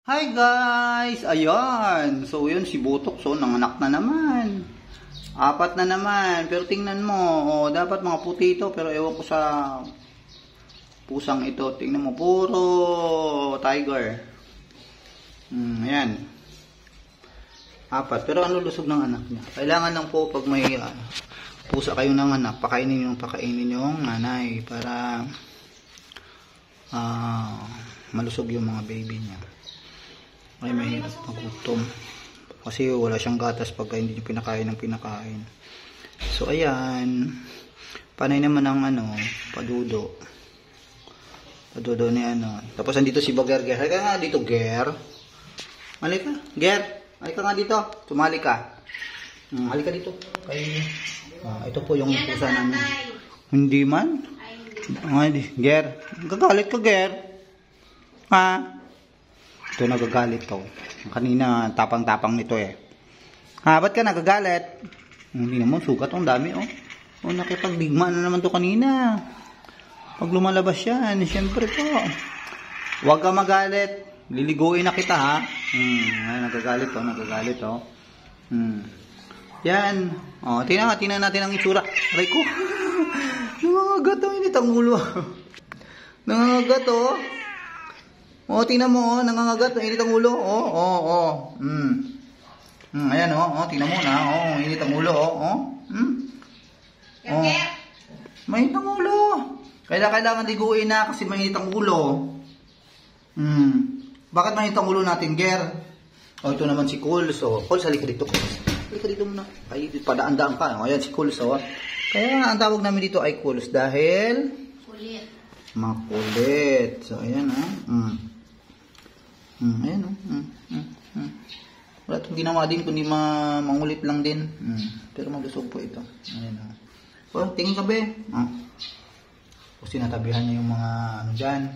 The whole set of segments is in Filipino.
Hi guys! Ayan! So yun si Butok, so nanganak na naman. 4 na naman. Pero tingnan mo, dapat mga puti ito. Pero ewan ko sa pusang ito. Tingnan mo, puro tiger. Ayan. 4. Pero ano lusog ng anak niya? Kailangan lang po pag may pusa kayong nanganak, pakainin yung nanay para malusog yung mga baby niya. Ay, mahirap magutom kasi wala siyang gatas pagka hindi niyo pinakain ng pinakain. So ayan, panay naman ang padudo ni tapos andito si Bager. Halika nga dito, Ger. Halika, Ger. Halika nga dito, tumali ka. Halika dito kay ito po yung pusa namin. Hindi man. Ger, gagalit ka, Ger. Ha? Ito nagagalit to. Kanina tapang-tapang nito eh. Ba't ka nagagalit? Hindi naman, sugat ang dami nakipagdigma na naman to kanina. Pag lumalabas yan, siyempre po. Huwag ka magalit. Liliguin na kita ha. Nagagalit to. Yan. Tingnan natin ang itsura. Aray ko. Nangangagat ang init ang ulo. Nangangagat tingnan mo, nangangagat, init ang ulo. Ayan tingnan mo na, init ang ulo, mainit ang ulo. Kailangan liguin na kasi mainit ang ulo. Bakit mainit ang ulo natin, Ger? Ito naman si Coles, Coles, halika dito. Halika dito muna. Ay, padaan-daan ka. Ayan si Coles, Kaya ang tawag namin dito ay Coles dahil kulit. Makulit. So, ayan, ayan wala itong ginawa din kundi mangulit lang din. Pero maglusog po ito. Ayan tingin ka be. Sinatabihan niya yung mga dyan,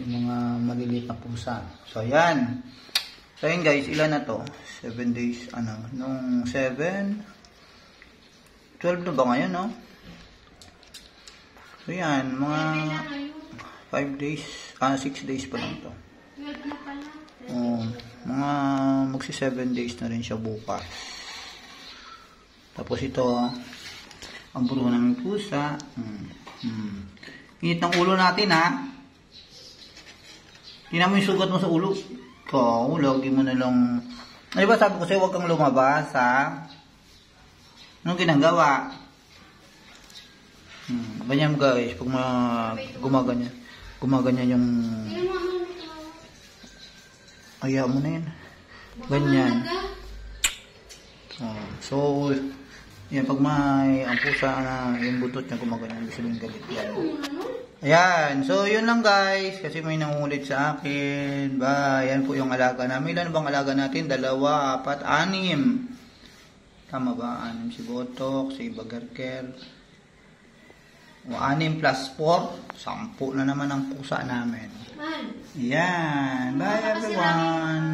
yung mga maliliit na pusa. So ayan. So ayan guys, ilan na to? 7 days nung 7 12 na ba ngayon So yan, mga 5 days 6 days pa lang to. Mga magsi 7 days na rin siya bukas. Tapos ito ang buro ng pusa. Init ng ulo natin tingnan mo yung sugat mo sa ulo. Lagi mo na lang. Diba sabi ko sa'yo huwag kang lumabas anong ginagawa? Ganyan guys pag gumaganyan yung ayaw mo na yan. Ganyan. So, yan, pag may ang pusa yung butot niya gumaganyan, ibig sabihin galit yan. Ayan. So, yun lang guys. Kasi may nangungulit sa akin. Yan po yung alaga namin. Ilan bang alaga natin? 2, 4, 6. Tama ba? 6 si Botok, si Bagerker. 6 plus 4, 10 na naman ang pusa namin. Yan. Bye everyone.